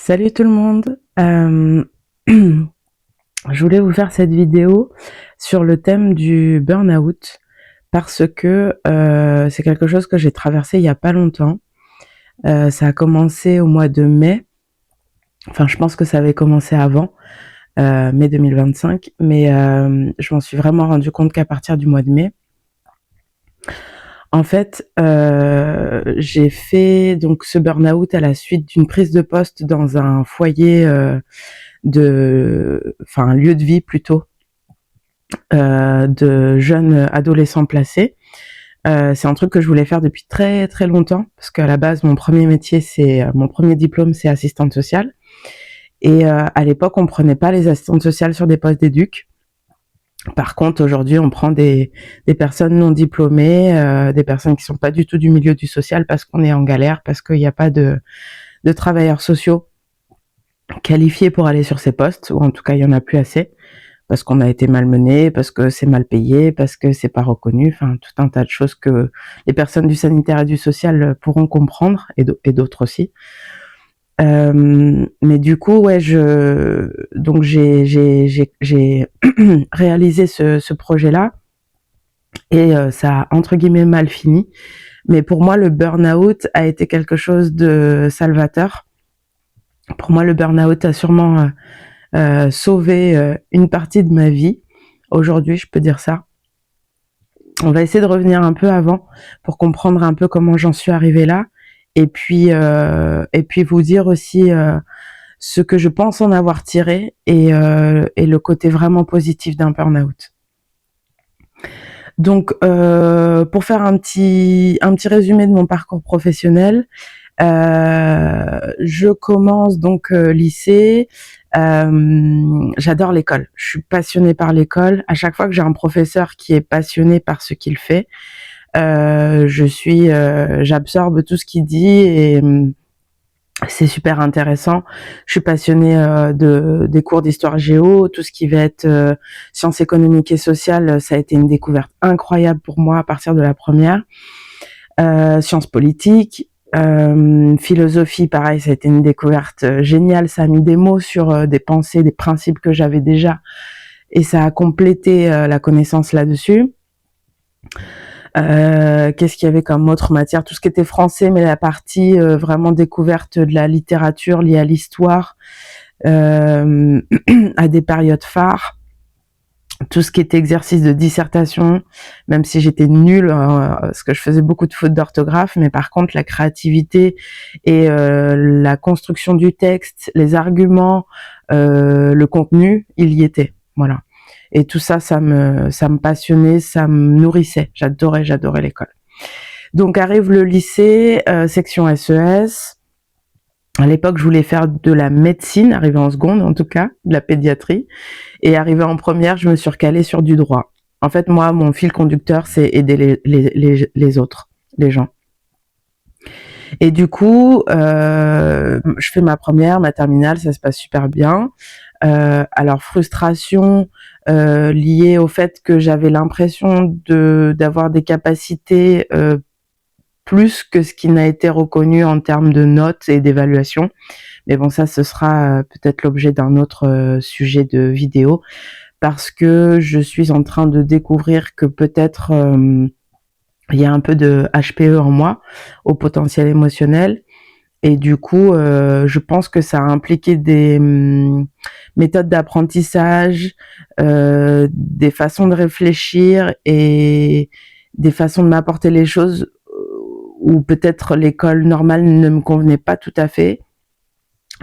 Salut tout le monde. Je voulais vous faire cette vidéo sur le thème du burn-out parce que c'est quelque chose que j'ai traversé il y a pas longtemps. Ça a commencé au mois de mai. Enfin, je pense que ça avait commencé avant, mai 2025, mais je m'en suis vraiment rendu compte qu'à partir du mois de mai. En fait, j'ai fait donc ce burn-out à la suite d'une prise de poste dans un foyer un lieu de vie plutôt, de jeunes adolescents placés. C'est un truc que je voulais faire depuis très très longtemps parce qu'à la base mon premier diplôme c'est assistante sociale et à l'époque on prenait pas les assistantes sociales sur des postes d'éduc. Par contre aujourd'hui on prend des personnes non diplômées, des personnes qui sont pas du tout du milieu du social parce qu'on est en galère, parce qu'il n'y a pas de travailleurs sociaux qualifiés pour aller sur ces postes, ou en tout cas il y en a plus assez, parce qu'on a été malmené, parce que c'est mal payé, parce que c'est pas reconnu, enfin tout un tas de choses que les personnes du sanitaire et du social pourront comprendre, et d'autres aussi. Mais du coup, ouais, donc j'ai réalisé ce projet-là, et ça a entre guillemets mal fini. Mais pour moi, le burn-out a été quelque chose de salvateur. Pour moi, le burn-out a sûrement sauvé une partie de ma vie. Aujourd'hui, je peux dire ça. On va essayer de revenir un peu avant pour comprendre un peu comment j'en suis arrivée là, et puis vous dire aussi ce que je pense en avoir tiré, et le côté vraiment positif d'un burn-out. Donc, pour faire un petit résumé de mon parcours professionnel, je commence donc lycée. J'adore l'école. Je suis passionnée par l'école. À chaque fois que j'ai un professeur qui est passionné par ce qu'il fait, j'absorbe tout ce qu'il dit, et c'est super intéressant. Je suis passionnée des cours d'histoire géo, tout ce qui va être sciences économiques et sociales. Ça a été une découverte incroyable pour moi à partir de la première. Sciences politiques, philosophie, pareil, ça a été une découverte géniale. Ça a mis des mots sur des pensées, des principes que j'avais déjà, et ça a complété la connaissance là-dessus. Qu'est-ce qu'il y avait comme autre matière? Tout ce qui était français, mais la partie vraiment découverte de la littérature liée à l'histoire, à des périodes phares. Tout ce qui était exercice de dissertation, même si j'étais nulle, parce que je faisais beaucoup de fautes d'orthographe, mais par contre la créativité et la construction du texte, les arguments, le contenu, il y était. Voilà. Et tout ça, ça me passionnait, ça me nourrissait. J'adorais l'école. Donc arrive le lycée, section SES. À l'époque, je voulais faire de la médecine, arrivé en seconde en tout cas, de la pédiatrie. Et arrivé en première, je me suis recalée sur du droit. En fait, moi, mon fil conducteur, c'est aider les autres, les gens. Et du coup, je fais ma première, ma terminale, ça se passe super bien. Alors, frustration liée au fait que j'avais l'impression d'avoir des capacités plus que ce qui n'a été reconnu en termes de notes et d'évaluation. Mais bon, ça, ce sera peut-être l'objet d'un autre sujet de vidéo, parce que je suis en train de découvrir que peut-être il y a un peu de HPE en moi, au potentiel émotionnel. Et du coup, je pense que ça a impliqué des méthodes d'apprentissage, des façons de réfléchir et des façons de m'apporter les choses où peut-être l'école normale ne me convenait pas tout à fait,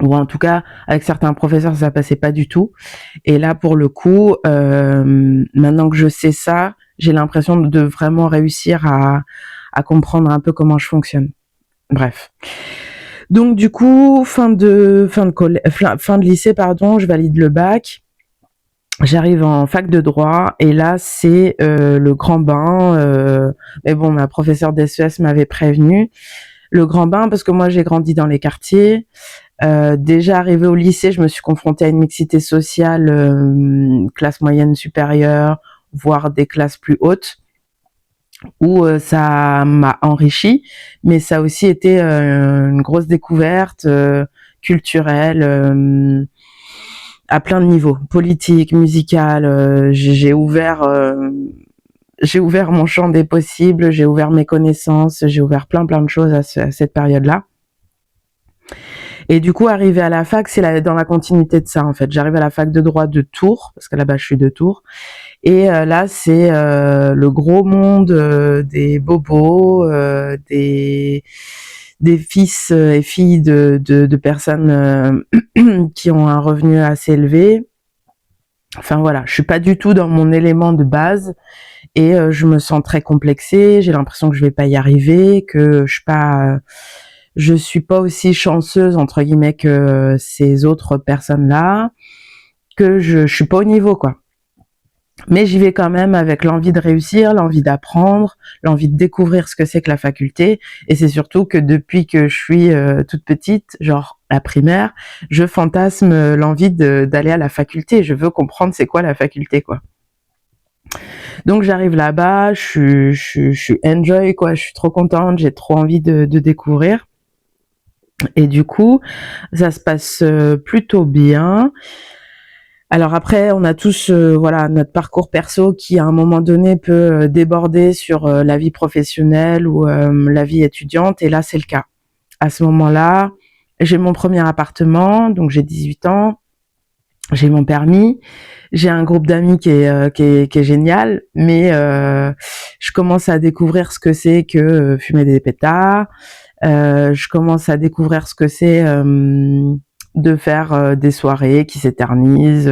ou en tout cas avec certains professeurs ça passait pas du tout. Et là pour le coup, maintenant que je sais ça, j'ai l'impression de vraiment réussir à comprendre un peu comment je fonctionne. Bref. Donc du coup, fin de lycée, pardon, je valide le bac. J'arrive en fac de droit, et là c'est le grand bain. Mais bon, ma professeure d'SES m'avait prévenu. Le grand bain parce que moi j'ai grandi dans les quartiers. Déjà arrivée au lycée, je me suis confrontée à une mixité sociale, classe moyenne supérieure, voire des classes plus hautes, où ça m'a enrichi, mais ça a aussi été une grosse découverte. culturel, à plein de niveaux, politique, musical. J'ai ouvert mon champ des possibles, j'ai ouvert mes connaissances, j'ai ouvert plein de choses à cette période-là. Et du coup, arrivé à la fac, c'est dans la continuité de ça, en fait. J'arrive à la fac de droit de Tours, parce que là-bas, je suis de Tours. Et là, c'est le gros monde des bobos, des fils et filles de personnes qui ont un revenu assez élevé. Enfin voilà, je suis pas du tout dans mon élément de base et je me sens très complexée. J'ai l'impression que je vais pas y arriver, que je suis pas aussi chanceuse entre guillemets que ces autres personnes-là, que je suis pas au niveau quoi. Mais j'y vais quand même avec l'envie de réussir, l'envie d'apprendre, l'envie de découvrir ce que c'est que la faculté. Et c'est surtout que depuis que je suis toute petite, genre la primaire, je fantasme l'envie d'aller à la faculté. Je veux comprendre c'est quoi la faculté, quoi. Donc j'arrive là-bas, je suis enjoy, quoi. Je suis trop contente, j'ai trop envie de découvrir. Et du coup, ça se passe plutôt bien. Alors après, on a tous voilà notre parcours perso qui à un moment donné peut déborder sur la vie professionnelle ou la vie étudiante et là c'est le cas. À ce moment-là, j'ai mon premier appartement, donc j'ai 18 ans, j'ai mon permis, j'ai un groupe d'amis qui est génial, mais je commence à découvrir ce que c'est que fumer des pétards, je commence à découvrir ce que c'est de faire des soirées qui s'éternisent,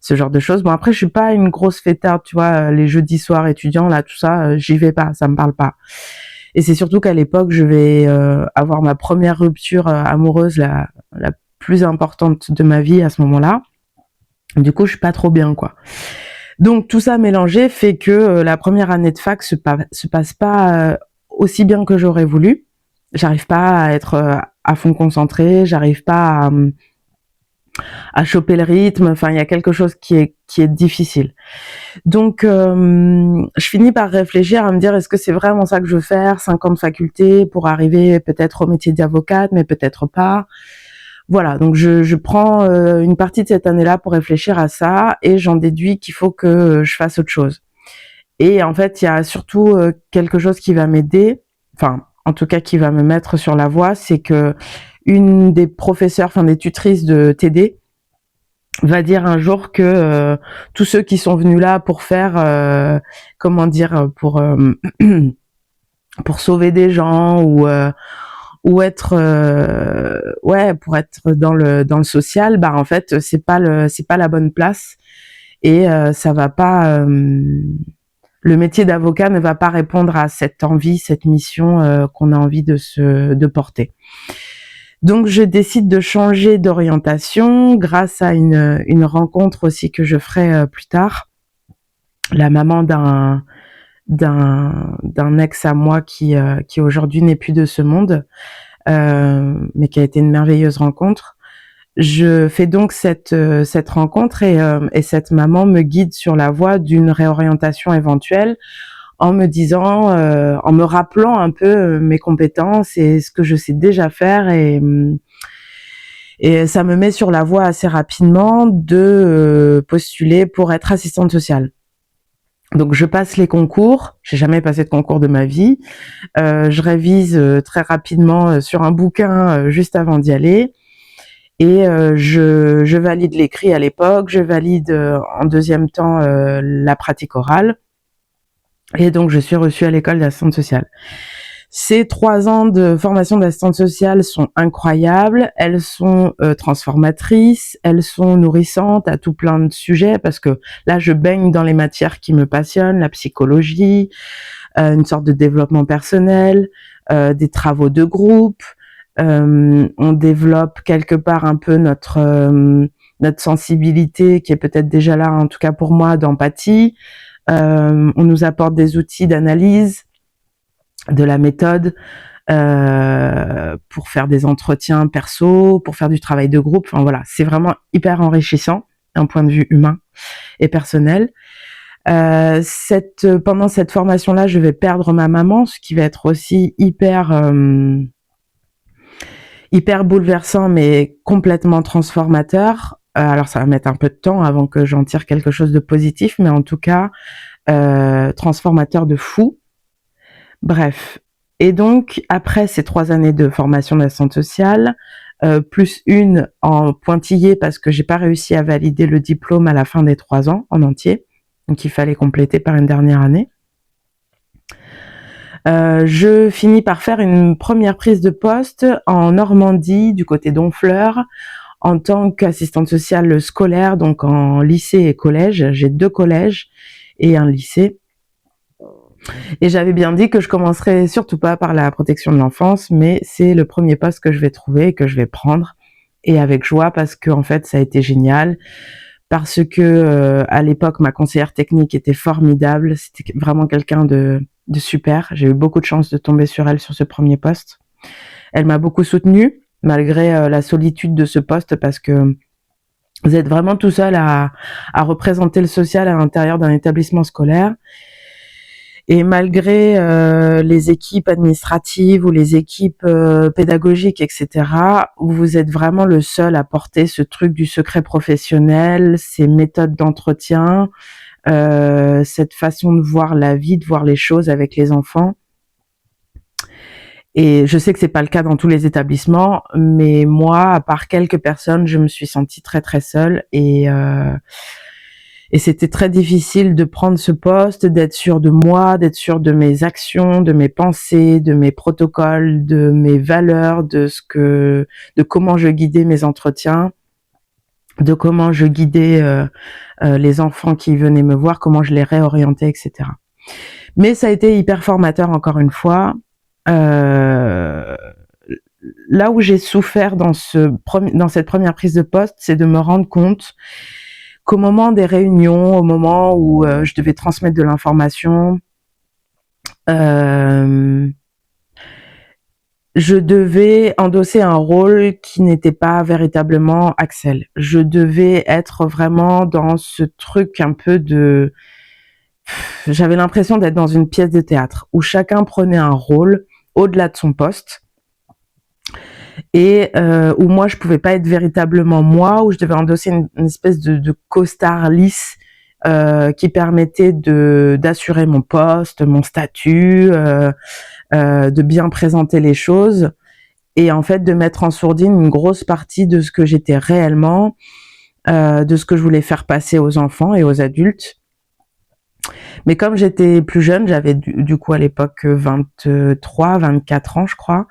ce genre de choses. Bon après je suis pas une grosse fêtarde, tu vois, les jeudis soirs étudiants là, tout ça, j'y vais pas, ça me parle pas. Et c'est surtout qu'à l'époque, je vais avoir ma première rupture amoureuse, la plus importante de ma vie à ce moment-là. Du coup, je suis pas trop bien, quoi. Donc tout ça mélangé fait que la première année de fac se passe pas aussi bien que j'aurais voulu. J'arrive pas à être à fond concentrée, j'arrive pas à choper le rythme. Enfin, il y a quelque chose qui est difficile. Donc, je finis par réfléchir à me dire est-ce que c'est vraiment ça que je veux faire, 5 ans de faculté pour arriver peut-être au métier d'avocate, mais peut-être pas. Voilà, donc je prends une partie de cette année-là pour réfléchir à ça et j'en déduis qu'il faut que je fasse autre chose. Et en fait, il y a surtout quelque chose qui va m'aider, enfin, en tout cas qui va me mettre sur la voie, c'est que une des professeurs, enfin des tutrices de TD, va dire un jour que tous ceux qui sont venus là pour faire, comment dire, pour sauver des gens ou être, ouais, pour être dans le social, bah en fait c'est pas la bonne place et ça va pas. Le métier d'avocat ne va pas répondre à cette envie, cette mission qu'on a envie de porter. Donc je décide de changer d'orientation grâce à une rencontre aussi que je ferai plus tard. La maman d'un ex à moi qui aujourd'hui n'est plus de ce monde, mais qui a été une merveilleuse rencontre. Je fais donc cette rencontre et cette maman me guide sur la voie d'une réorientation éventuelle en me disant, en me rappelant un peu mes compétences et ce que je sais déjà faire et ça me met sur la voie assez rapidement de postuler pour être assistante sociale. Donc je passe les concours, j'ai jamais passé de concours de ma vie, je révise très rapidement sur un bouquin juste avant d'y aller et je valide l'écrit à l'époque, je valide en deuxième temps la pratique orale et donc je suis reçue à l'école d'assistante sociale. Ces 3 ans de formation d'assistante sociale sont incroyables, elles sont transformatrices, elles sont nourrissantes à tout plein de sujets parce que là je baigne dans les matières qui me passionnent, la psychologie, une sorte de développement personnel, des travaux de groupe, on développe quelque part un peu notre sensibilité qui est peut-être déjà là, en tout cas pour moi, d'empathie, on nous apporte des outils d'analyse, de la méthode pour faire des entretiens perso, pour faire du travail de groupe. Enfin voilà, c'est vraiment hyper enrichissant d'un point de vue humain et personnel. Pendant cette formation-là, je vais perdre ma maman, ce qui va être aussi hyper hyper bouleversant, mais complètement transformateur. Alors ça va mettre un peu de temps avant que j'en tire quelque chose de positif, mais en tout cas, transformateur de fou. Bref. Et donc, après ces 3 années de formation d'assistante sociale, plus une en pointillé parce que j'ai pas réussi à valider le diplôme à la fin des 3 ans en entier. Donc, il fallait compléter par une dernière année. Je finis par faire une première prise de poste en Normandie, du côté d'Honfleur, en tant qu'assistante sociale scolaire, donc en lycée et collège. J'ai 2 collèges et un lycée. Et j'avais bien dit que je commencerais surtout pas par la protection de l'enfance, mais c'est le premier poste que je vais trouver et que je vais prendre. Et avec joie, parce que en fait, ça a été génial. Parce que à l'époque, ma conseillère technique était formidable. C'était vraiment quelqu'un de super. J'ai eu beaucoup de chance de tomber sur elle sur ce premier poste. Elle m'a beaucoup soutenue, malgré la solitude de ce poste, parce que vous êtes vraiment tout seul à représenter le social à l'intérieur d'un établissement scolaire. Et malgré les équipes administratives ou les équipes pédagogiques, etc., vous êtes vraiment le seul à porter ce truc du secret professionnel, ces méthodes d'entretien, cette façon de voir la vie, de voir les choses avec les enfants. Et je sais que c'est pas le cas dans tous les établissements, mais moi, à part quelques personnes, je me suis sentie très très seule et c'était très difficile de prendre ce poste, d'être sûre de moi, d'être sûre de mes actions, de mes pensées, de mes protocoles, de mes valeurs, de comment je guidais mes entretiens, de comment je guidais les enfants qui venaient me voir, comment je les réorientais, etc. Mais ça a été hyper formateur encore une fois. Là où j'ai souffert dans cette première prise de poste, c'est de me rendre compte qu'au moment des réunions, au moment où je devais transmettre de l'information, je devais endosser un rôle qui n'était pas véritablement Axel. Je devais être vraiment dans ce truc un peu de... J'avais l'impression d'être dans une pièce de théâtre où chacun prenait un rôle au-delà de son poste. Et où moi je pouvais pas être véritablement moi, où je devais endosser une espèce de costard lisse qui permettait d'assurer mon poste, mon statut, de bien présenter les choses et en fait de mettre en sourdine une grosse partie de ce que j'étais réellement, de ce que je voulais faire passer aux enfants et aux adultes. Mais comme j'étais plus jeune, j'avais du coup à l'époque 23, 24 ans je crois,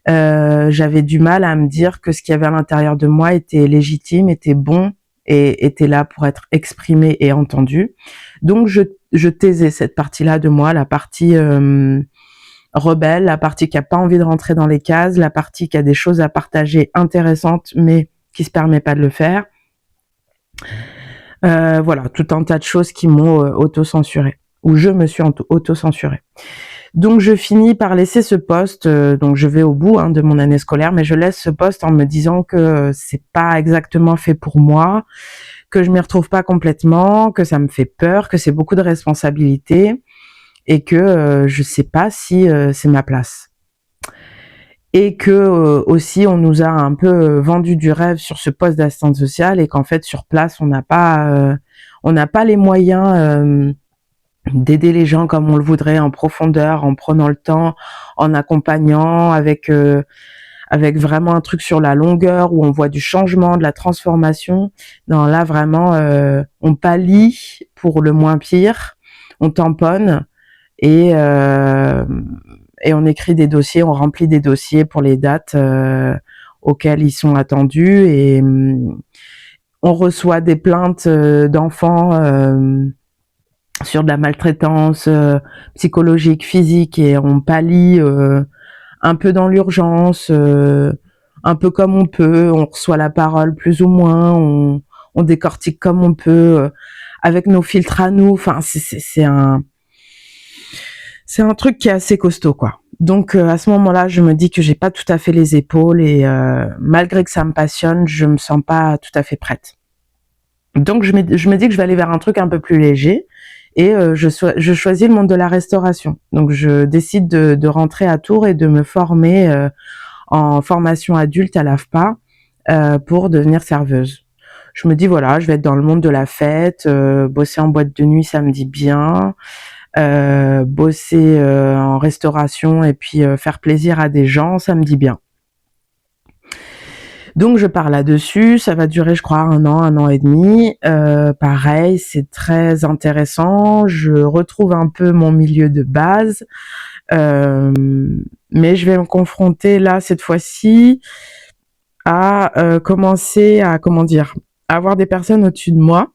j'avais du mal à me dire que ce qu'il y avait à l'intérieur de moi était légitime, était bon et était là pour être exprimé et entendu. Donc je taisais cette partie-là de moi, la partie rebelle, la partie qui a pas envie de rentrer dans les cases, la partie qui a des choses à partager intéressantes mais qui se permet pas de le faire. Voilà, tout un tas de choses qui m'ont auto-censurée, ou je me suis auto-censurée. Donc je finis par laisser ce poste, donc je vais au bout de mon année scolaire, mais je laisse ce poste en me disant que c'est pas exactement fait pour moi, que je m'y retrouve pas complètement, que ça me fait peur, que c'est beaucoup de responsabilités et que je sais pas si c'est ma place. Et que aussi on nous a un peu vendu du rêve sur ce poste d'assistante sociale et qu'en fait sur place on n'a pas les moyens d'aider les gens comme on le voudrait en profondeur, en prenant le temps, en accompagnant avec vraiment un truc sur la longueur où on voit du changement, de la transformation. Non, là vraiment on pallie pour le moins pire, on tamponne et on écrit des dossiers, on remplit des dossiers pour les dates auxquelles ils sont attendus et on reçoit des plaintes d'enfants sur de la maltraitance psychologique, physique et on pallie un peu dans l'urgence, un peu comme on peut, on reçoit la parole plus ou moins, on décortique comme on peut avec nos filtres à nous. Enfin, c'est un truc qui est assez costaud, quoi. Donc à ce moment-là, je me dis que j'ai pas tout à fait les épaules et malgré que ça me passionne, je me sens pas tout à fait prête. Donc je me dis que je vais aller vers un truc un peu plus léger et je choisis le monde de la restauration. Donc je décide de rentrer à Tours et de me former en formation adulte à l'AFPA pour devenir serveuse. Je me dis voilà, je vais être dans le monde de la fête, bosser en boîte de nuit, ça me dit bien, bosser en restauration et puis faire plaisir à des gens, ça me dit bien. Donc je pars là-dessus, ça va durer je crois un an et demi. Pareil, c'est très intéressant, je retrouve un peu mon milieu de base, mais je vais me confronter là cette fois-ci à commencer à avoir des personnes au-dessus de moi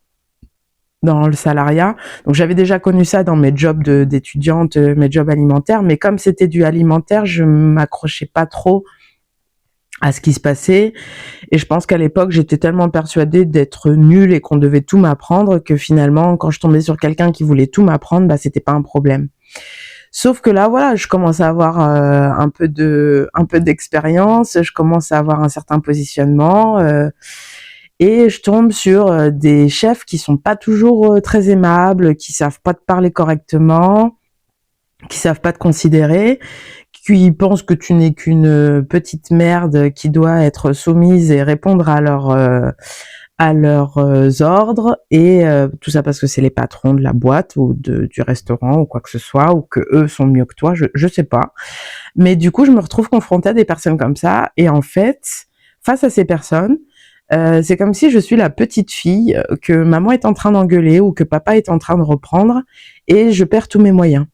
dans le salariat. Donc j'avais déjà connu ça dans mes jobs d'étudiante, mes jobs alimentaires, mais comme c'était du alimentaire, je m'accrochais pas trop à ce qui se passait. Et je pense qu'à l'époque, j'étais tellement persuadée d'être nulle et qu'on devait tout m'apprendre que finalement, quand je tombais sur quelqu'un qui voulait tout m'apprendre, bah c'était pas un problème. Sauf que là, voilà, je commence à avoir un peu d'expérience, je commence à avoir un certain positionnement et je tombe sur des chefs qui sont pas toujours très aimables, qui savent pas te parler correctement, qui savent pas te considérer, qui pensent que tu n'es qu'une petite merde qui doit être soumise et répondre à leurs ordres, et tout ça parce que c'est les patrons de la boîte ou du restaurant ou quoi que ce soit, ou que eux sont mieux que toi, je sais pas. Mais du coup, je me retrouve confrontée à des personnes comme ça, et en fait, face à ces personnes, c'est comme si je suis la petite fille que maman est en train d'engueuler ou que papa est en train de reprendre, et je perds tous mes moyens.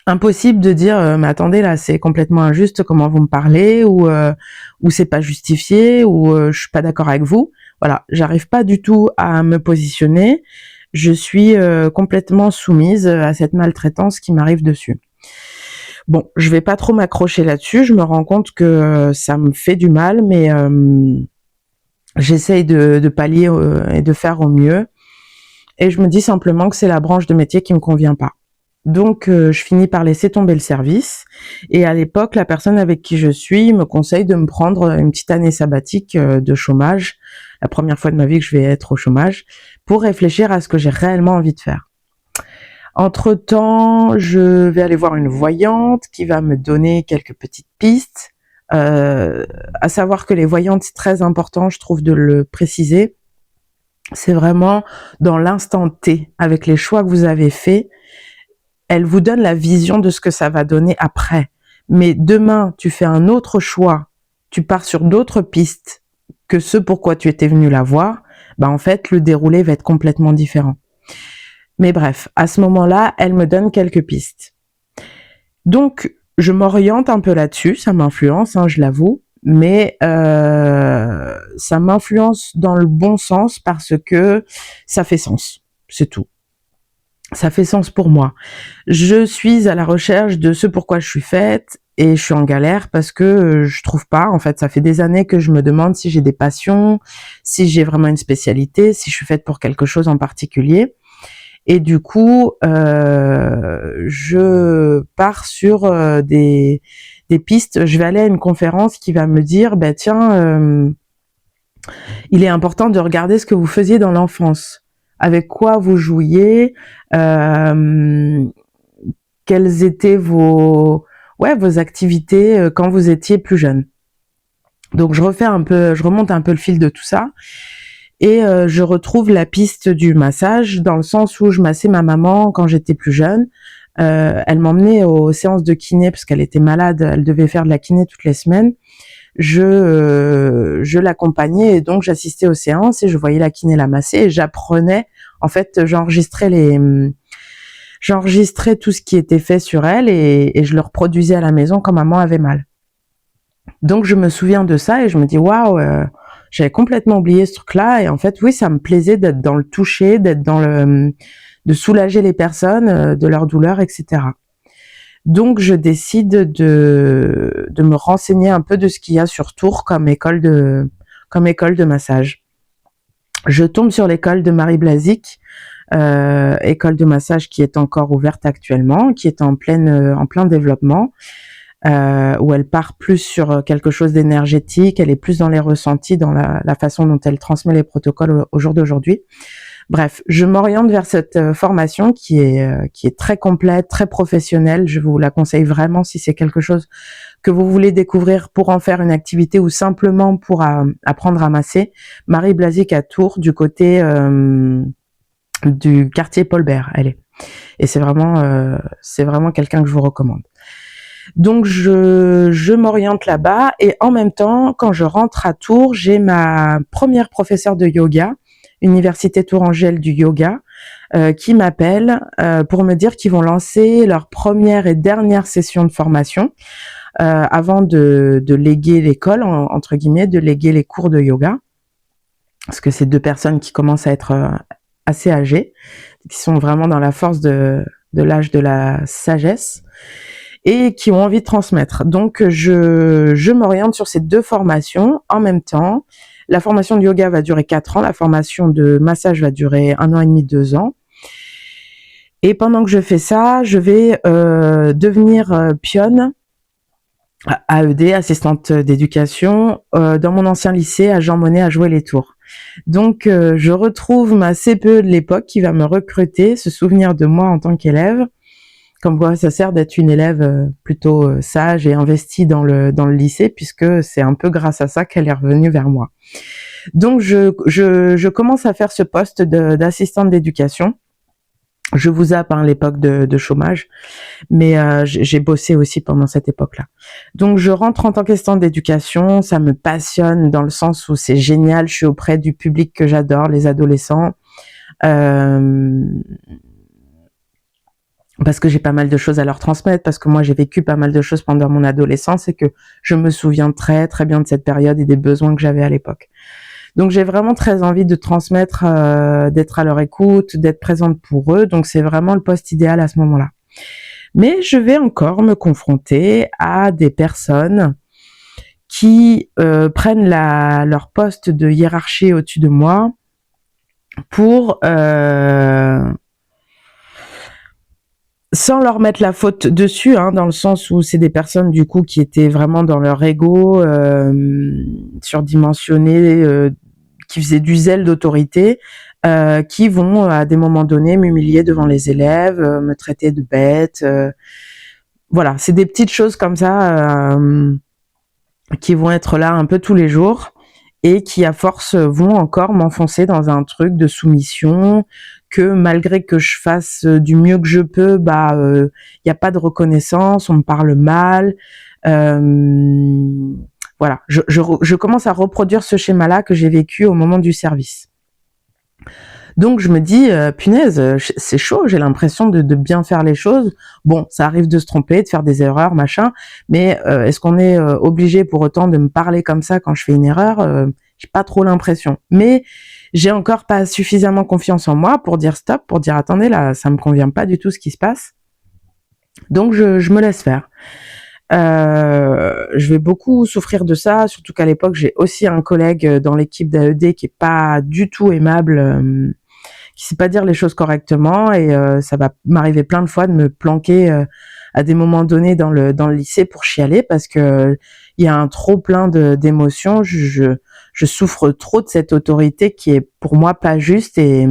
Impossible de dire mais attendez là, c'est complètement injuste comment vous me parlez, ou c'est pas justifié, ou je suis pas d'accord avec vous. Voilà, j'arrive pas du tout à me positionner. Je suis complètement soumise à cette maltraitance qui m'arrive dessus. Bon, je vais pas trop m'accrocher là-dessus, je me rends compte que ça me fait du mal, mais j'essaye de pallier et de faire au mieux. Et je me dis simplement que c'est la branche de métier qui me convient pas. Donc, je finis par laisser tomber le service. Et à l'époque, la personne avec qui je suis me conseille de me prendre une petite année sabbatique de chômage, la première fois de ma vie que je vais être au chômage, pour réfléchir à ce que j'ai réellement envie de faire. Entre-temps, je vais aller voir une voyante qui va me donner quelques petites pistes. À savoir que les voyantes, c'est très important, je trouve, de le préciser. C'est vraiment dans l'instant T, avec les choix que vous avez faits. Elle vous donne la vision de ce que ça va donner après. Mais demain, tu fais un autre choix, tu pars sur d'autres pistes que ce pourquoi tu étais venu la voir, bah en fait, le déroulé va être complètement différent. Mais bref, à ce moment-là, elle me donne quelques pistes. Donc, je m'oriente un peu là-dessus, ça m'influence, je l'avoue, mais ça m'influence dans le bon sens parce que ça fait sens, c'est tout. Ça fait sens pour moi. Je suis à la recherche de ce pourquoi je suis faite et je suis en galère parce que je trouve pas. En fait, ça fait des années que je me demande si j'ai des passions, si j'ai vraiment une spécialité, si je suis faite pour quelque chose en particulier. Et du coup, je pars sur des pistes. Je vais aller à une conférence qui va me dire, bah tiens, il est important de regarder ce que vous faisiez dans l'enfance. Avec quoi vous jouiez, quelles étaient vos activités quand vous étiez plus jeune. Donc je remonte un peu le fil de tout ça, et je retrouve la piste du massage, dans le sens où je massais ma maman quand j'étais plus jeune. Elle m'emmenait aux séances de kiné parce qu'elle était malade, elle devait faire de la kiné toutes les semaines. Je l'accompagnais, et donc j'assistais aux séances et je voyais la kiné la masser, et j'apprenais, en fait, j'enregistrais tout ce qui était fait sur elle, et je le reproduisais à la maison quand maman avait mal. Donc je me souviens de ça et je me dis waouh, j'avais complètement oublié ce truc-là, et en fait oui, ça me plaisait d'être dans le toucher, de soulager les personnes de leur douleur, etc. Donc, je décide de me renseigner un peu de ce qu'il y a sur Tours comme école de massage. Je tombe sur l'école de Marie Blazic, école de massage qui est encore ouverte actuellement, qui est en plein développement, où elle part plus sur quelque chose d'énergétique, elle est plus dans les ressentis, dans la façon dont elle transmet les protocoles au jour d'aujourd'hui. Bref, je m'oriente vers cette formation qui est très complète, très professionnelle. Je vous la conseille vraiment si c'est quelque chose que vous voulez découvrir pour en faire une activité ou simplement pour apprendre à masser, Marie Blazic à Tours, du côté du quartier Paul Bert, elle est. Et c'est vraiment quelqu'un que je vous recommande. Donc je m'oriente là-bas et en même temps, quand je rentre à Tours, j'ai ma première professeure de yoga, Université Tourangelle du yoga, qui m'appelle pour me dire qu'ils vont lancer leur première et dernière session de formation avant de léguer l'école, entre guillemets, de léguer les cours de yoga, parce que c'est 2 personnes qui commencent à être assez âgées, qui sont vraiment dans la force de l'âge de la sagesse, et qui ont envie de transmettre. Donc, je m'oriente sur ces 2 formations en même temps. La formation de yoga va durer 4 ans, la formation de massage va durer 1 an et demi, 2 ans. Et pendant que je fais ça, je vais devenir pionne, AED, assistante d'éducation, dans mon ancien lycée à Jean Monnet à Jouer-les-Tours. Donc, je retrouve ma CPE de l'époque qui va me recruter, se souvenir de moi en tant qu'élève. Comme quoi, ça sert d'être une élève plutôt sage et investie dans le lycée, puisque c'est un peu grâce à ça qu'elle est revenue vers moi. Donc, je commence à faire ce poste d'assistante d'éducation. Je vous zappe l'époque de chômage, mais j'ai bossé aussi pendant cette époque-là. Donc, je rentre en tant qu'assistante d'éducation. Ça me passionne dans le sens où c'est génial. Je suis auprès du public que j'adore, les adolescents. Parce que j'ai pas mal de choses à leur transmettre, parce que moi j'ai vécu pas mal de choses pendant mon adolescence et que je me souviens très très bien de cette période et des besoins que j'avais à l'époque. Donc j'ai vraiment très envie de transmettre, d'être à leur écoute, d'être présente pour eux, donc c'est vraiment le poste idéal à ce moment-là. Mais je vais encore me confronter à des personnes qui prennent leur poste de hiérarchie au-dessus de moi pour... sans leur mettre la faute dessus, dans le sens où c'est des personnes du coup qui étaient vraiment dans leur ego, surdimensionnées, qui faisaient du zèle d'autorité, qui vont à des moments donnés m'humilier devant les élèves, me traiter de bête. Voilà, c'est des petites choses comme ça qui vont être là un peu tous les jours et qui à force vont encore m'enfoncer dans un truc de soumission, que malgré que je fasse du mieux que je peux, y a pas de reconnaissance, on me parle mal. Voilà, je commence à reproduire ce schéma-là que j'ai vécu au moment du service. Donc je me dis, punaise, c'est chaud, j'ai l'impression de bien faire les choses. Bon, ça arrive de se tromper, de faire des erreurs, machin, mais est-ce qu'on est obligé pour autant de me parler comme ça quand je fais une erreur? J'ai pas trop l'impression. Mais j'ai encore pas suffisamment confiance en moi pour dire stop, pour dire attendez, là, ça me convient pas du tout ce qui se passe. Donc je me laisse faire. Je vais beaucoup souffrir de ça, surtout qu'à l'époque, j'ai aussi un collègue dans l'équipe d'AED qui est pas du tout aimable, qui sait pas dire les choses correctement, et ça va m'arriver plein de fois de me planquer à des moments donnés dans le lycée pour chialer parce que il y a un trop plein d'émotions. Je souffre trop de cette autorité qui est pour moi pas juste et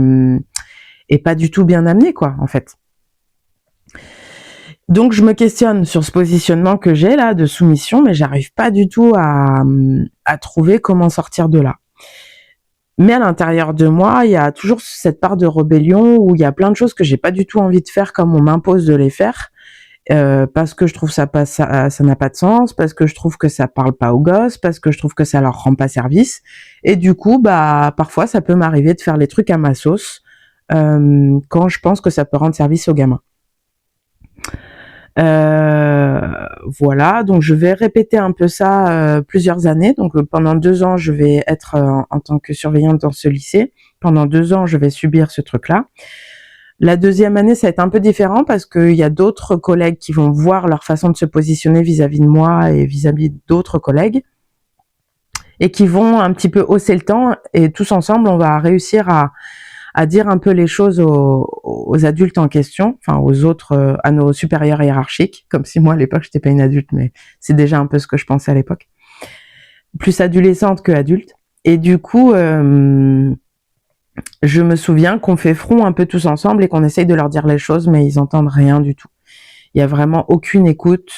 pas du tout bien amenée, quoi, en fait. Donc je me questionne sur ce positionnement que j'ai là de soumission, mais j'arrive pas du tout à trouver comment sortir de là. Mais à l'intérieur de moi, il y a toujours cette part de rébellion où il y a plein de choses que j'ai pas du tout envie de faire comme on m'impose de les faire, parce que je trouve ça n'a pas de sens, parce que je trouve que ça parle pas aux gosses, parce que je trouve que ça leur rend pas service. Et du coup, parfois ça peut m'arriver de faire les trucs à ma sauce quand je pense que ça peut rendre service aux gamins. Voilà, donc je vais répéter un peu ça plusieurs années. Donc pendant 2 ans, je vais être en tant que surveillante dans ce lycée. Pendant 2 ans, je vais subir ce truc-là. La deuxième année, ça va être un peu différent parce qu'il y a d'autres collègues qui vont voir leur façon de se positionner vis-à-vis de moi et vis-à-vis d'autres collègues et qui vont un petit peu hausser le temps, et tous ensemble, on va réussir à dire un peu les choses aux adultes en question, enfin aux autres, à nos supérieurs hiérarchiques, comme si moi à l'époque j'étais pas une adulte, mais c'est déjà un peu ce que je pensais à l'époque, plus adolescente que adulte. Et du coup, je me souviens qu'on fait front un peu tous ensemble et qu'on essaye de leur dire les choses, mais ils entendent rien du tout. Il y a vraiment aucune écoute,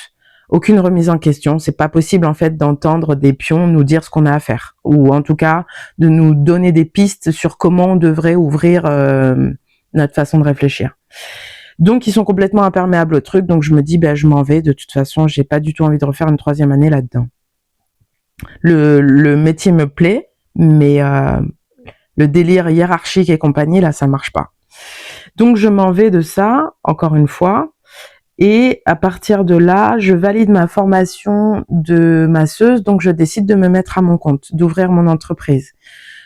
aucune remise en question. C'est pas possible en fait d'entendre des pions nous dire ce qu'on a à faire, ou en tout cas de nous donner des pistes sur comment on devrait ouvrir notre façon de réfléchir. Donc ils sont complètement imperméables au truc, donc je me dis je m'en vais, de toute façon j'ai pas du tout envie de refaire une 3e année là-dedans. Le métier me plaît, mais le délire hiérarchique et compagnie, là ça marche pas. Donc je m'en vais de ça, encore une fois, et à partir de là, je valide ma formation de masseuse, donc je décide de me mettre à mon compte, d'ouvrir mon entreprise.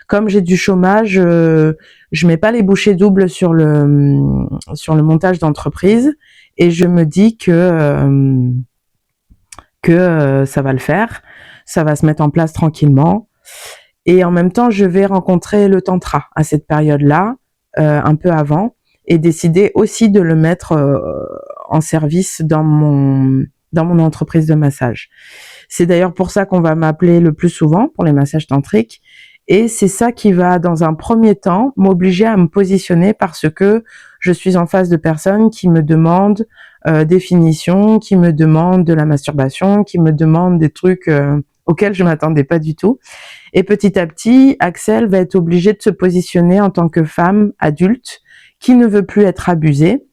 Comme j'ai du chômage, je mets pas les bouchées doubles sur le montage d'entreprise, et je me dis que ça va le faire, ça va se mettre en place tranquillement. Et en même temps, je vais rencontrer le tantra à cette période-là, un peu avant, et décider aussi de le mettre en service dans mon entreprise de massage. C'est d'ailleurs pour ça qu'on va m'appeler le plus souvent pour les massages tantriques. Et c'est ça qui va, dans un premier temps, m'obliger à me positionner, parce que je suis en face de personnes qui me demandent des finitions, qui me demandent de la masturbation, qui me demandent des trucs auxquels je m'attendais pas du tout. Et petit à petit, Axel va être obligé de se positionner en tant que femme adulte qui ne veut plus être abusée,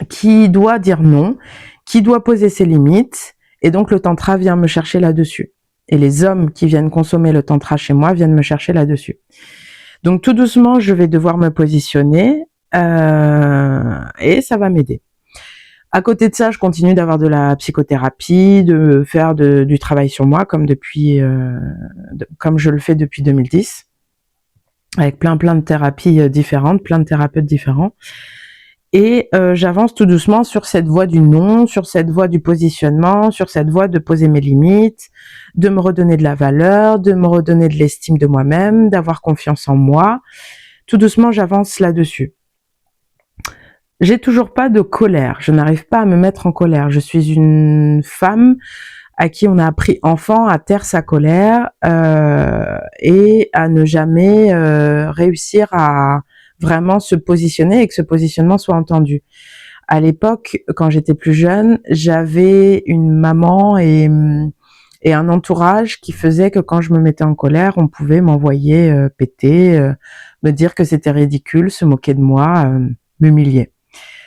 qui doit dire non, qui doit poser ses limites. Et donc le tantra vient me chercher là-dessus. Et les hommes qui viennent consommer le tantra chez moi viennent me chercher là-dessus. Donc tout doucement, je vais devoir me positionner et ça va m'aider. À côté de ça, je continue d'avoir de la psychothérapie, de faire du travail sur moi, comme je le fais depuis 2010, avec plein de thérapies différentes, plein de thérapeutes différents. Et j'avance tout doucement sur cette voie du non, sur cette voie du positionnement, sur cette voie de poser mes limites, de me redonner de la valeur, de me redonner de l'estime de moi-même, d'avoir confiance en moi. Tout doucement, j'avance là-dessus. J'ai toujours pas de colère. Je n'arrive pas à me mettre en colère. Je suis une femme à qui on a appris enfant à taire sa colère et à ne jamais réussir à vraiment se positionner et que ce positionnement soit entendu. À l'époque, quand j'étais plus jeune, j'avais une maman et un entourage qui faisait que quand je me mettais en colère, on pouvait m'envoyer péter, me dire que c'était ridicule, se moquer de moi, m'humilier.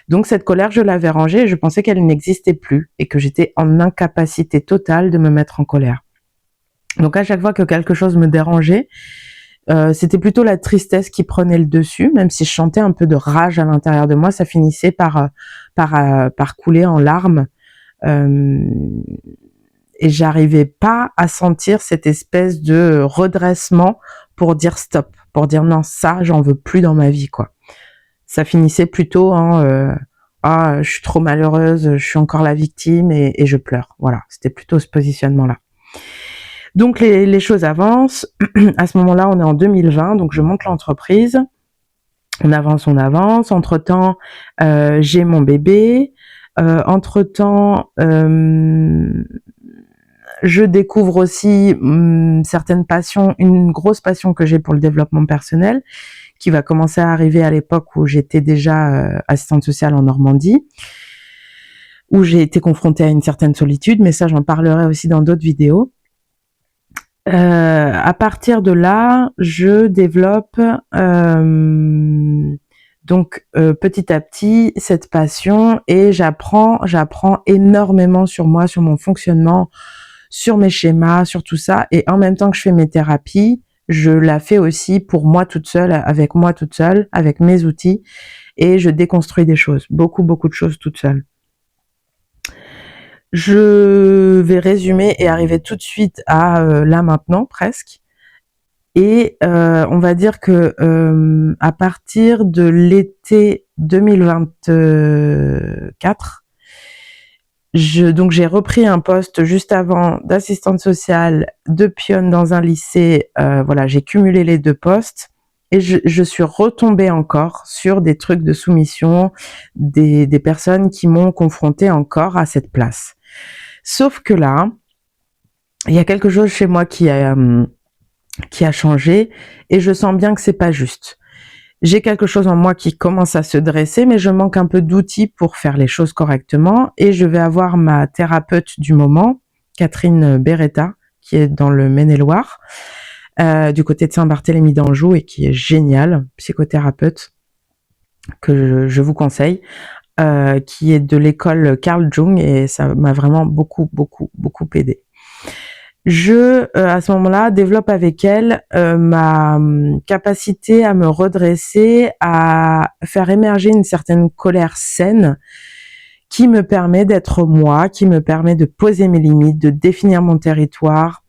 Donc cette colère, je l'avais rangée et je pensais qu'elle n'existait plus et que j'étais en incapacité totale de me mettre en colère. Donc à chaque fois que quelque chose me dérangeait, c'était plutôt la tristesse qui prenait le dessus, même si je chantais un peu de rage à l'intérieur de moi, ça finissait par couler en larmes. Et j'arrivais pas à sentir cette espèce de redressement pour dire stop, pour dire non, ça, j'en veux plus dans ma vie, quoi. Ça finissait plutôt en je suis trop malheureuse, je suis encore la victime et je pleure. Voilà, c'était plutôt ce positionnement-là. Donc les choses avancent. À ce moment-là, on est en 2020, donc je monte l'entreprise. On avance. Entre-temps, j'ai mon bébé. Entre-temps, je découvre aussi certaines passions, une grosse passion que j'ai pour le développement personnel, qui va commencer à arriver à l'époque où j'étais déjà assistante sociale en Normandie, où j'ai été confrontée à une certaine solitude, mais ça j'en parlerai aussi dans d'autres vidéos. À partir de là, je développe petit à petit cette passion et j'apprends énormément sur moi, sur mon fonctionnement, sur mes schémas, sur tout ça. Et en même temps que je fais mes thérapies, je la fais aussi pour moi toute seule, avec mes outils, et je déconstruis des choses, beaucoup de choses toute seule. Je vais résumer et arriver tout de suite à là maintenant presque. Et on va dire que à partir de l'été 2024, j'ai repris un poste juste avant d'assistante sociale, de pionne dans un lycée. Voilà, j'ai cumulé les 2 postes et je suis retombée encore sur des trucs de soumission, des personnes qui m'ont confrontée encore à cette place. Sauf que là, il y a quelque chose chez moi qui a changé et je sens bien que c'est pas juste. J'ai quelque chose en moi qui commence à se dresser, mais je manque un peu d'outils pour faire les choses correctement. Et je vais avoir ma thérapeute du moment, Catherine Beretta, qui est dans le Maine-et-Loire, du côté de Saint-Barthélemy d'Anjou, et qui est géniale, psychothérapeute, que je vous conseille, qui est de l'école Carl Jung, et ça m'a vraiment beaucoup aidé. À ce moment-là, développe avec elle ma capacité à me redresser, à faire émerger une certaine colère saine qui me permet d'être moi, qui me permet de poser mes limites, de définir mon territoire,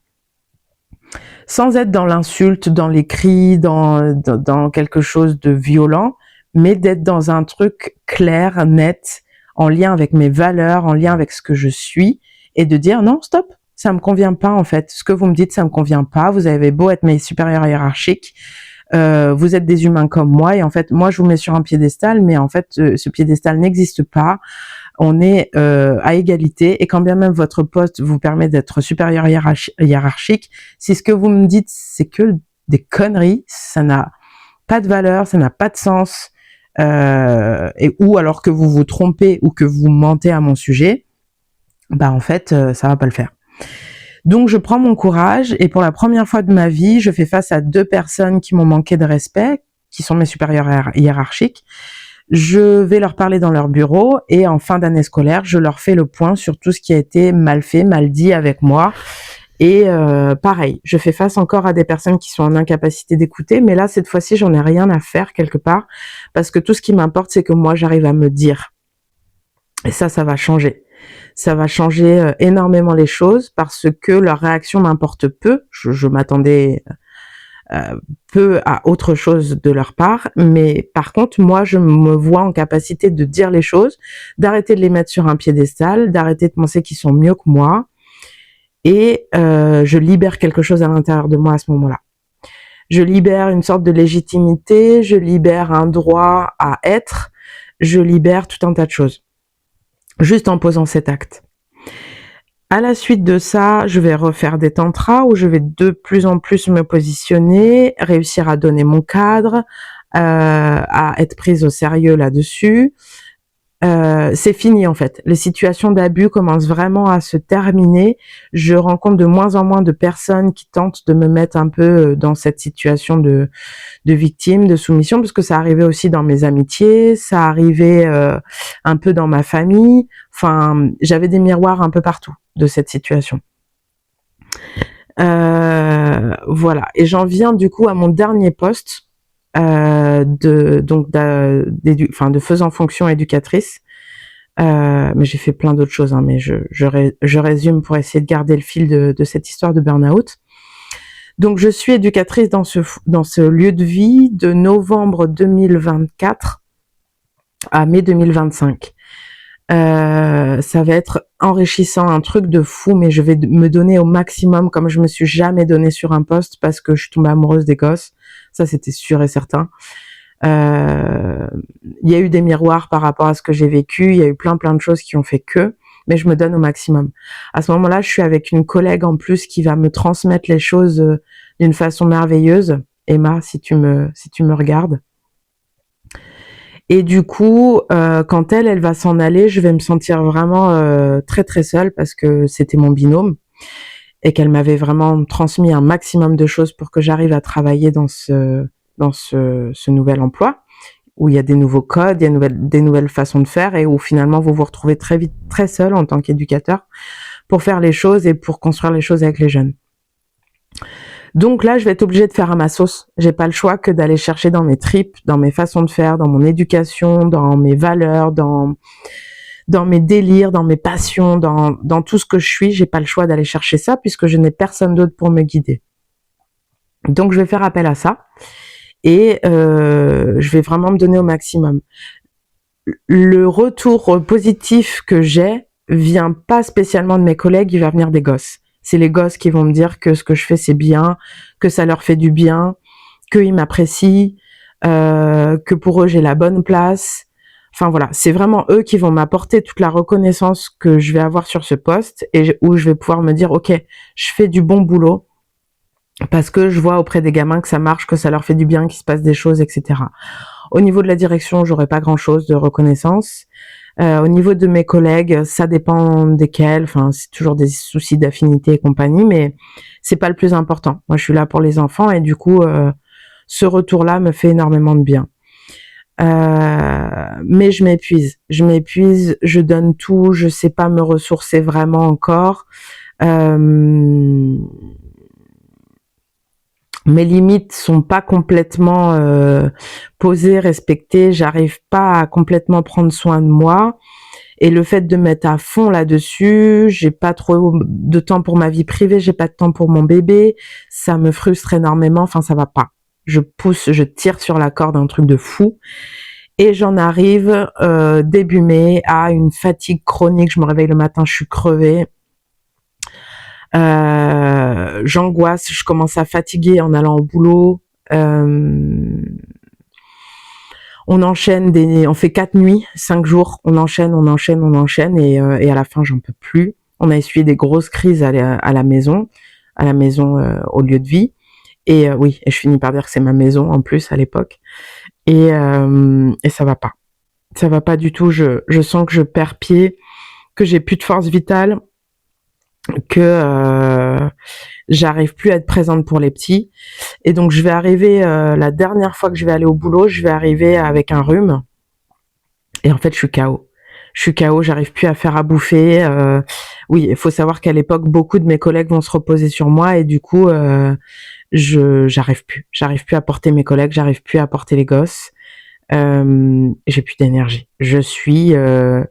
sans être dans l'insulte, dans les cris, dans quelque chose de violent, mais d'être dans un truc clair, net, en lien avec mes valeurs, en lien avec ce que je suis, et de dire non, stop, ça me convient pas en fait. Ce que vous me dites, ça me convient pas. Vous avez beau être mes supérieurs hiérarchiques, vous êtes des humains comme moi, et en fait, moi, je vous mets sur un piédestal, mais en fait, ce piédestal n'existe pas. On est à égalité, et quand bien même votre poste vous permet d'être supérieur hiérarchique, si ce que vous me dites, c'est que des conneries, ça n'a pas de valeur, ça n'a pas de sens, ou alors que vous vous trompez ou que vous mentez à mon sujet, bah en fait, ça va pas le faire. Donc je prends mon courage, et pour la première fois de ma vie, je fais face à 2 personnes qui m'ont manqué de respect, qui sont mes supérieurs hiérarchiques. Je vais leur parler dans leur bureau, et en fin d'année scolaire, je leur fais le point sur tout ce qui a été mal fait, mal dit avec moi. Et pareil, je fais face encore à des personnes qui sont en incapacité d'écouter, mais là, cette fois-ci, j'en ai rien à faire quelque part, parce que tout ce qui m'importe, c'est que moi, j'arrive à me dire. Et ça va changer. Ça va changer énormément les choses, parce que leur réaction m'importe peu. Je m'attendais peu à autre chose de leur part, mais par contre, moi, je me vois en capacité de dire les choses, d'arrêter de les mettre sur un piédestal, d'arrêter de penser qu'ils sont mieux que moi, et je libère quelque chose à l'intérieur de moi à ce moment-là. Je libère une sorte de légitimité, je libère un droit à être, je libère tout un tas de choses, juste en posant cet acte. À la suite de ça, je vais refaire des tantras où je vais de plus en plus me positionner, réussir à donner mon cadre, à être prise au sérieux là-dessus. C'est fini en fait. Les situations d'abus commencent vraiment à se terminer. Je rencontre de moins en moins de personnes qui tentent de me mettre un peu dans cette situation de victime, de soumission, parce que ça arrivait aussi dans mes amitiés, ça arrivait un peu dans ma famille. Enfin, j'avais des miroirs un peu partout de cette situation. Voilà. Et j'en viens du coup à mon dernier poste. De faisant fonction éducatrice, mais j'ai fait plein d'autres choses, hein, mais je résume pour essayer de garder le fil de cette histoire de burn-out. Donc je suis éducatrice dans ce lieu de vie de novembre 2024 à mai 2025. Ça va être enrichissant, un truc de fou, mais je vais me donner au maximum comme je me suis jamais donnée sur un poste, parce que je suis tombée amoureuse des gosses. Ça, c'était sûr et certain. Il y a eu des miroirs par rapport à ce que j'ai vécu. Il y a eu plein de choses qui ont fait que, mais je me donne au maximum. À ce moment-là, je suis avec une collègue en plus qui va me transmettre les choses d'une façon merveilleuse. Emma, si tu me regardes. Et du coup, quand elle va s'en aller, je vais me sentir vraiment très seule, parce que c'était mon binôme et qu'elle m'avait vraiment transmis un maximum de choses pour que j'arrive à travailler dans ce nouvel emploi, où il y a des nouveaux codes, il y a des nouvelles façons de faire, et où finalement vous vous retrouvez très vite très seul en tant qu'éducateur pour faire les choses et pour construire les choses avec les jeunes. Donc là, je vais être obligée de faire à ma sauce. J'ai pas le choix que d'aller chercher dans mes tripes, dans mes façons de faire, dans mon éducation, dans mes valeurs, dans mes délires, dans mes passions, dans tout ce que je suis. J'ai pas le choix d'aller chercher ça, puisque je n'ai personne d'autre pour me guider. Donc je vais faire appel à ça, et je vais vraiment me donner au maximum. Le retour positif que j'ai vient pas spécialement de mes collègues, il va venir des gosses. C'est les gosses qui vont me dire que ce que je fais c'est bien, que ça leur fait du bien, qu'ils m'apprécient, que pour eux j'ai la bonne place. Enfin voilà, c'est vraiment eux qui vont m'apporter toute la reconnaissance que je vais avoir sur ce poste, et où je vais pouvoir me dire ok, je fais du bon boulot, parce que je vois auprès des gamins que ça marche, que ça leur fait du bien, qu'il se passe des choses, etc. Au niveau de la direction, j'aurais pas grand-chose de reconnaissance. Au niveau de mes collègues, ça dépend desquels. Enfin, c'est toujours des soucis d'affinité et compagnie, mais c'est pas le plus important. Moi, je suis là pour les enfants et du coup, ce retour-là me fait énormément de bien. Mais je m'épuise, je donne tout, je sais pas me ressourcer vraiment encore. Mes limites sont pas complètement posées, respectées, j'arrive pas à complètement prendre soin de moi. Et le fait de mettre à fond là-dessus, j'ai pas trop de temps pour ma vie privée, j'ai pas de temps pour mon bébé, ça me frustre énormément, enfin ça va pas. Je pousse, je tire sur la corde, un truc de fou. Et j'en arrive début mai à une fatigue chronique, je me réveille le matin, je suis crevée. J'angoisse, je commence à fatiguer en allant au boulot. On fait 4 nuits, 5 jours, on enchaîne et à la fin j'en peux plus. On a essuyé des grosses crises à la maison au lieu de vie. Et oui, et je finis par dire que c'est ma maison en plus à l'époque. Et ça va pas du tout. Je sens que je perds pied, que j'ai plus de force vitale, que j'arrive plus à être présente pour les petits. Et donc je vais arriver, la dernière fois que je vais aller au boulot, je vais arriver avec un rhume. Et en fait, je suis KO. J'arrive plus à faire à bouffer. Oui, il faut savoir qu'à l'époque, beaucoup de mes collègues vont se reposer sur moi et du coup, j'arrive plus à porter mes collègues, j'arrive plus à porter les gosses. J'ai plus d'énergie. Je suis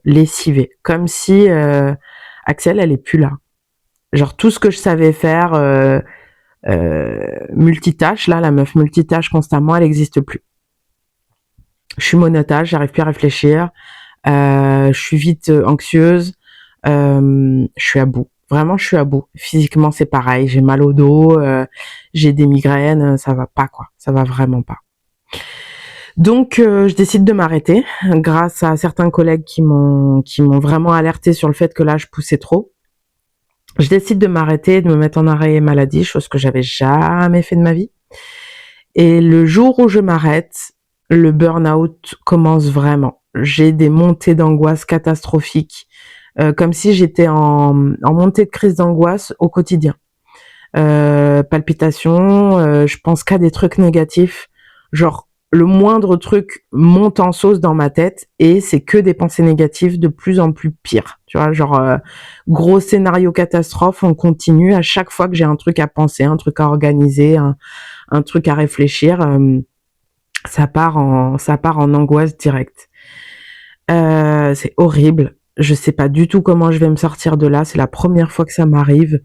lessivée, comme si Axel, elle est plus là. Genre tout ce que je savais faire, multitâche, là, la meuf multitâche constamment, elle n'existe plus. Je suis monotage, j'arrive plus à réfléchir. Je suis vite anxieuse. Je suis à bout. Vraiment, je suis à bout. Physiquement, c'est pareil. J'ai mal au dos, j'ai des migraines. Ça va pas, quoi. Ça va vraiment pas. Donc, je décide de m'arrêter grâce à certains collègues qui m'ont vraiment alerté sur le fait que là, je poussais trop. Je décide de m'arrêter, de me mettre en arrêt maladie, chose que j'avais jamais fait de ma vie. Et le jour où je m'arrête, le burn-out commence vraiment. J'ai des montées d'angoisse catastrophiques, comme si j'étais en montée de crise d'angoisse au quotidien. Palpitations, je pense qu'à des trucs négatifs, genre le moindre truc monte en sauce dans ma tête et c'est que des pensées négatives de plus en plus pires. Tu vois, genre gros scénario catastrophe, on continue à chaque fois que j'ai un truc à penser, un truc à organiser, un truc à réfléchir, ça part en angoisse directe. C'est horrible. Je sais pas du tout comment je vais me sortir de là. C'est la première fois que ça m'arrive.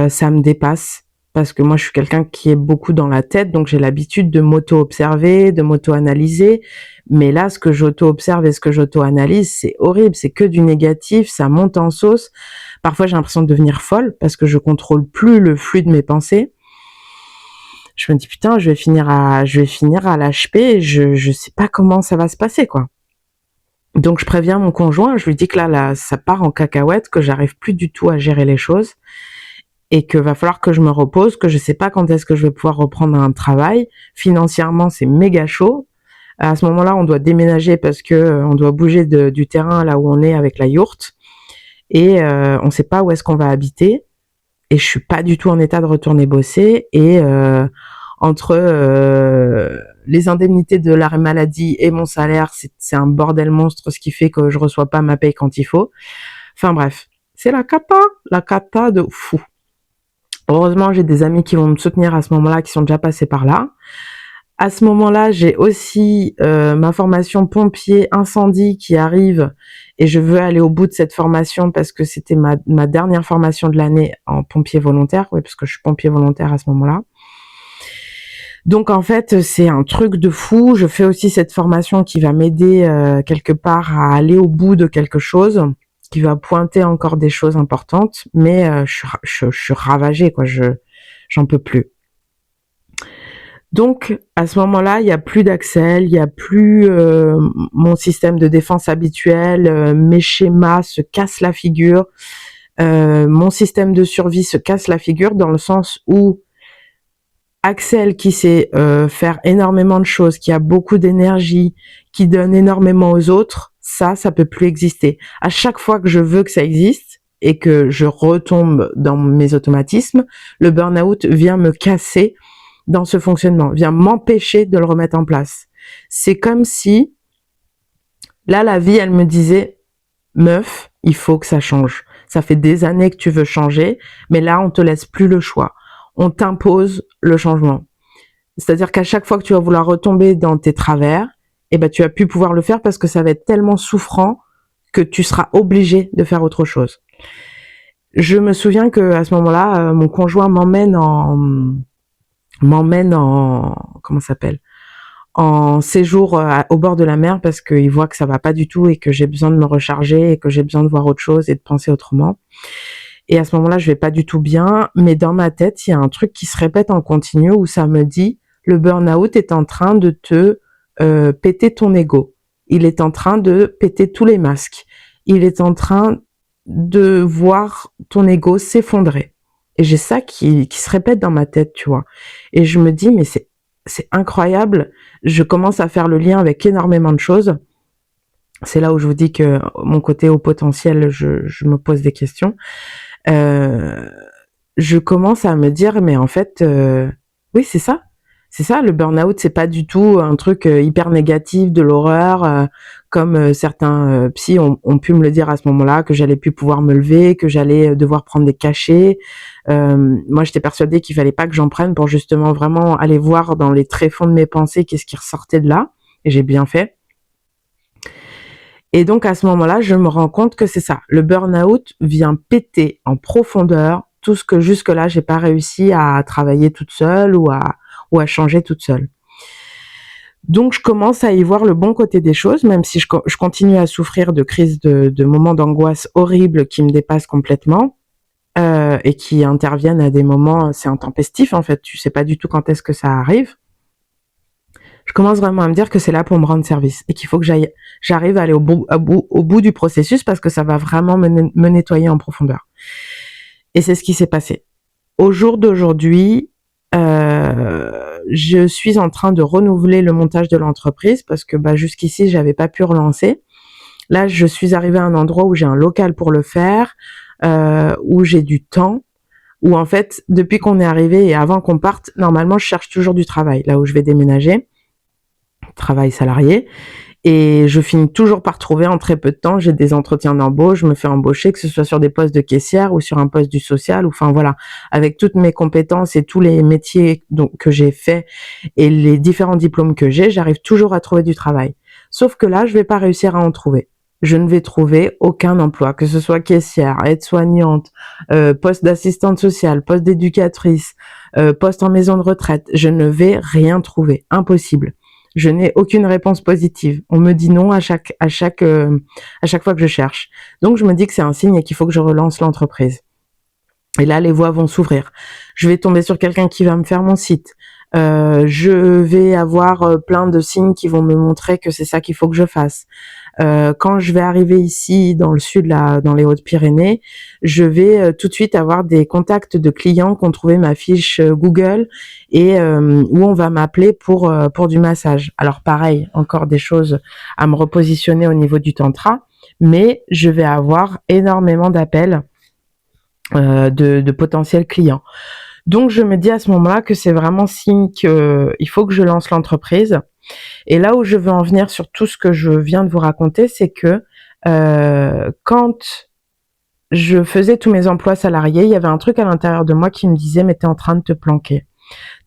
Ça me dépasse parce que moi je suis quelqu'un qui est beaucoup dans la tête, donc j'ai l'habitude de m'auto-observer, de m'auto-analyser. Mais là, ce que j'auto-observe et ce que j'auto-analyse, c'est horrible. C'est que du négatif, ça monte en sauce. Parfois, j'ai l'impression de devenir folle parce que je contrôle plus le flux de mes pensées. Je me dis putain, je vais finir à l'HP. Je sais pas comment ça va se passer, quoi. Donc je préviens mon conjoint, je lui dis que là ça part en cacahuète, que j'arrive plus du tout à gérer les choses et que va falloir que je me repose, que je sais pas quand est-ce que je vais pouvoir reprendre un travail. Financièrement, c'est méga chaud. À ce moment-là, on doit déménager parce que on doit bouger du terrain là où on est avec la yourte et on sait pas où est-ce qu'on va habiter et je suis pas du tout en état de retourner bosser et entre les indemnités de l'arrêt maladie et mon salaire, c'est un bordel monstre, ce qui fait que je reçois pas ma paye quand il faut. Enfin bref, c'est la cata de fou. Heureusement, j'ai des amis qui vont me soutenir à ce moment-là, qui sont déjà passés par là. À ce moment-là, j'ai aussi ma formation pompier incendie qui arrive et je veux aller au bout de cette formation parce que c'était ma dernière formation de l'année en pompier volontaire, oui, parce que je suis pompier volontaire à ce moment-là. Donc en fait, c'est un truc de fou. Je fais aussi cette formation qui va m'aider quelque part à aller au bout de quelque chose, qui va pointer encore des choses importantes, mais je suis ravagée, quoi. J'en peux plus. Donc à ce moment-là, il y a plus d'Axel, il y a plus mon système de défense habituel, mes schémas se cassent la figure, mon système de survie se casse la figure dans le sens où Axel qui sait faire énormément de choses, qui a beaucoup d'énergie, qui donne énormément aux autres, ça peut plus exister. À chaque fois que je veux que ça existe et que je retombe dans mes automatismes, le burn-out vient me casser dans ce fonctionnement, vient m'empêcher de le remettre en place. C'est comme si, là, la vie, elle me disait, meuf, il faut que ça change. Ça fait des années que tu veux changer, mais là, on te laisse plus le choix. On t'impose le changement. C'est-à-dire qu'à chaque fois que tu vas vouloir retomber dans tes travers, eh ben, tu vas plus pouvoir le faire parce que ça va être tellement souffrant que tu seras obligé de faire autre chose. Je me souviens que à ce moment-là, mon conjoint m'emmène comment ça s'appelle, en séjour au bord de la mer parce qu'il voit que ça va pas du tout et que j'ai besoin de me recharger et que j'ai besoin de voir autre chose et de penser autrement. Et à ce moment-là, je vais pas du tout bien, mais dans ma tête, il y a un truc qui se répète en continu où ça me dit, le burn-out est en train de te péter ton ego. Il est en train de péter tous les masques. Il est en train de voir ton ego s'effondrer. Et j'ai ça qui se répète dans ma tête, tu vois. Et je me dis, mais c'est incroyable. Je commence à faire le lien avec énormément de choses. C'est là où je vous dis que mon côté haut potentiel, je me pose des questions. Je commence à me dire, mais en fait, oui, c'est ça. C'est ça, le burn-out, c'est pas du tout un truc hyper négatif, de l'horreur, comme certains psys ont pu me le dire à ce moment-là, que j'allais plus pouvoir me lever, que j'allais devoir prendre des cachets. Moi, j'étais persuadée qu'il fallait pas que j'en prenne pour justement vraiment aller voir dans les tréfonds de mes pensées qu'est-ce qui ressortait de là. Et j'ai bien fait. Et donc, à ce moment-là, je me rends compte que c'est ça. Le burn-out vient péter en profondeur tout ce que jusque-là, j'ai pas réussi à travailler toute seule ou à changer toute seule. Donc, je commence à y voir le bon côté des choses, même si je continue à souffrir de crises de moments d'angoisse horribles qui me dépassent complètement et qui interviennent à des moments, c'est intempestif en fait, tu sais pas du tout quand est-ce que ça arrive. Je commence vraiment à me dire que c'est là pour me rendre service et qu'il faut que j'arrive à aller au bout du processus parce que ça va vraiment me nettoyer en profondeur. Et c'est ce qui s'est passé. Au jour d'aujourd'hui, je suis en train de renouveler le montage de l'entreprise parce que jusqu'ici, j'avais pas pu relancer. Là, je suis arrivée à un endroit où j'ai un local pour le faire, où j'ai du temps, où en fait, depuis qu'on est arrivé et avant qu'on parte, normalement, je cherche toujours du travail, là où je vais déménager. Travail salarié, et je finis toujours par trouver en très peu de temps. J'ai des entretiens d'embauche, je me fais embaucher, que ce soit sur des postes de caissière ou sur un poste du social, ou enfin voilà, avec toutes mes compétences et tous les métiers que j'ai fait et les différents diplômes que j'ai, j'arrive toujours à trouver du travail. Sauf que là, je vais pas réussir à en trouver. Je ne vais trouver aucun emploi, que ce soit caissière, aide-soignante, poste d'assistante sociale, poste d'éducatrice, poste en maison de retraite. Je ne vais rien trouver, impossible. Je n'ai aucune réponse positive. On me dit non à chaque fois que je cherche. Donc je me dis que c'est un signe et qu'il faut que je relance l'entreprise. Et là, les voies vont s'ouvrir. Je vais tomber sur quelqu'un qui va me faire mon site. Je vais avoir plein de signes qui vont me montrer que c'est ça qu'il faut que je fasse. Quand je vais arriver ici dans le sud, dans les Hautes-Pyrénées, je vais tout de suite avoir des contacts de clients qui ont trouvé ma fiche Google et où on va m'appeler pour du massage. Alors pareil, encore des choses à me repositionner au niveau du tantra, mais je vais avoir énormément d'appels de potentiels clients. Donc je me dis à ce moment-là que c'est vraiment signe qu'il faut que je lance l'entreprise. Et là où je veux en venir sur tout ce que je viens de vous raconter, c'est que quand je faisais tous mes emplois salariés, il y avait un truc à l'intérieur de moi qui me disait « mais t'es en train de te planquer.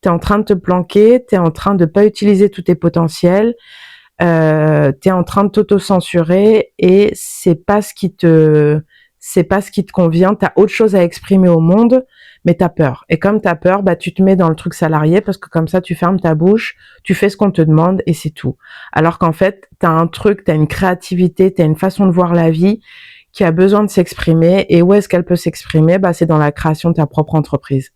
T'es en train de te planquer, t'es en train de pas utiliser tous tes potentiels, t'es en train de t'auto-censurer et c'est pas ce qui te convient, t'as autre chose à exprimer au monde, mais t'as peur. Et comme t'as peur, tu te mets dans le truc salarié parce que comme ça, tu fermes ta bouche, tu fais ce qu'on te demande et c'est tout. Alors qu'en fait, t'as un truc, t'as une créativité, t'as une façon de voir la vie qui a besoin de s'exprimer. Et où est-ce qu'elle peut s'exprimer? C'est dans la création de ta propre entreprise.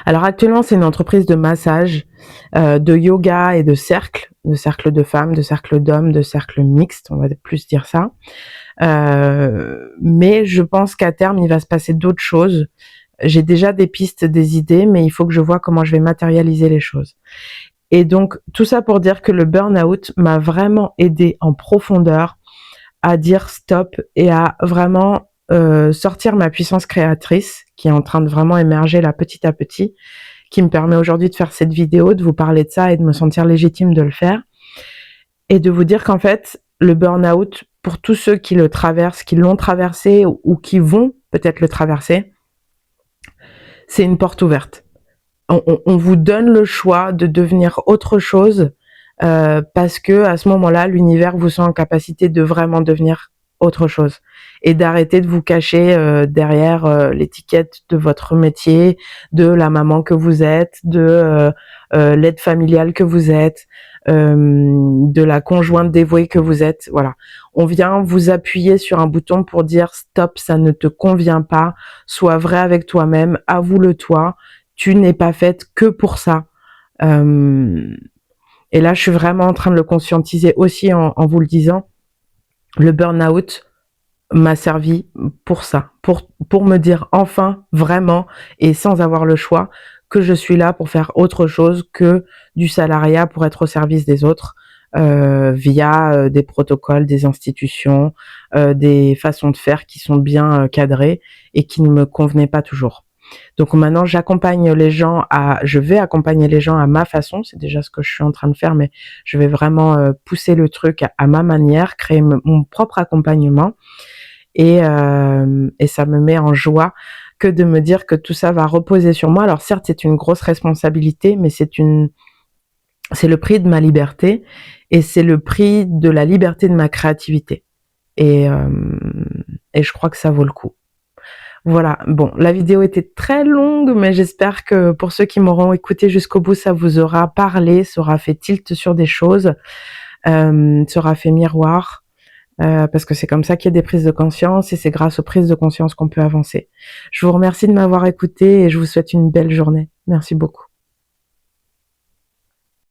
Alors actuellement, c'est une entreprise de massage, de yoga et de cercle de femmes, de cercle d'hommes, de cercle mixte, on va plus dire ça. Mais je pense qu'à terme, il va se passer d'autres choses J'ai déjà des pistes, des idées, mais il faut que je vois comment je vais matérialiser les choses. Et donc, tout ça pour dire que le burn-out m'a vraiment aidé en profondeur à dire stop et à vraiment sortir ma puissance créatrice qui est en train de vraiment émerger là petit à petit, qui me permet aujourd'hui de faire cette vidéo, de vous parler de ça et de me sentir légitime de le faire et de vous dire qu'en fait, le burn-out, pour tous ceux qui le traversent, qui l'ont traversé ou qui vont peut-être le traverser, c'est une porte ouverte. On vous donne le choix de devenir autre chose parce que à ce moment-là, l'univers vous sent en capacité de vraiment devenir autre chose et d'arrêter de vous cacher derrière l'étiquette de votre métier, de la maman que vous êtes, de l'aide familiale que vous êtes, de la conjointe dévouée que vous êtes. Voilà, on vient vous appuyer sur un bouton pour dire stop, ça ne te convient pas, sois vrai avec toi-même, avoue-le toi, tu n'es pas faite que pour ça. Et là, je suis vraiment en train de le conscientiser aussi en vous le disant. Le burn-out m'a servi pour ça, pour me dire enfin, vraiment, et sans avoir le choix, que je suis là pour faire autre chose que du salariat pour être au service des autres, via des protocoles, des institutions, des façons de faire qui sont bien cadrées et qui ne me convenaient pas toujours. Donc maintenant, je vais accompagner les gens à ma façon. C'est déjà ce que je suis en train de faire, mais je vais vraiment pousser le truc à ma manière, créer mon propre accompagnement. Et ça me met en joie que de me dire que tout ça va reposer sur moi. Alors certes, c'est une grosse responsabilité, mais c'est le prix de ma liberté et c'est le prix de la liberté de ma créativité. Et je crois que ça vaut le coup. Voilà, bon, la vidéo était très longue, mais j'espère que pour ceux qui m'auront écouté jusqu'au bout, ça vous aura parlé, ça aura fait tilt sur des choses, ça aura fait miroir, parce que c'est comme ça qu'il y a des prises de conscience et c'est grâce aux prises de conscience qu'on peut avancer. Je vous remercie de m'avoir écouté et je vous souhaite une belle journée. Merci beaucoup.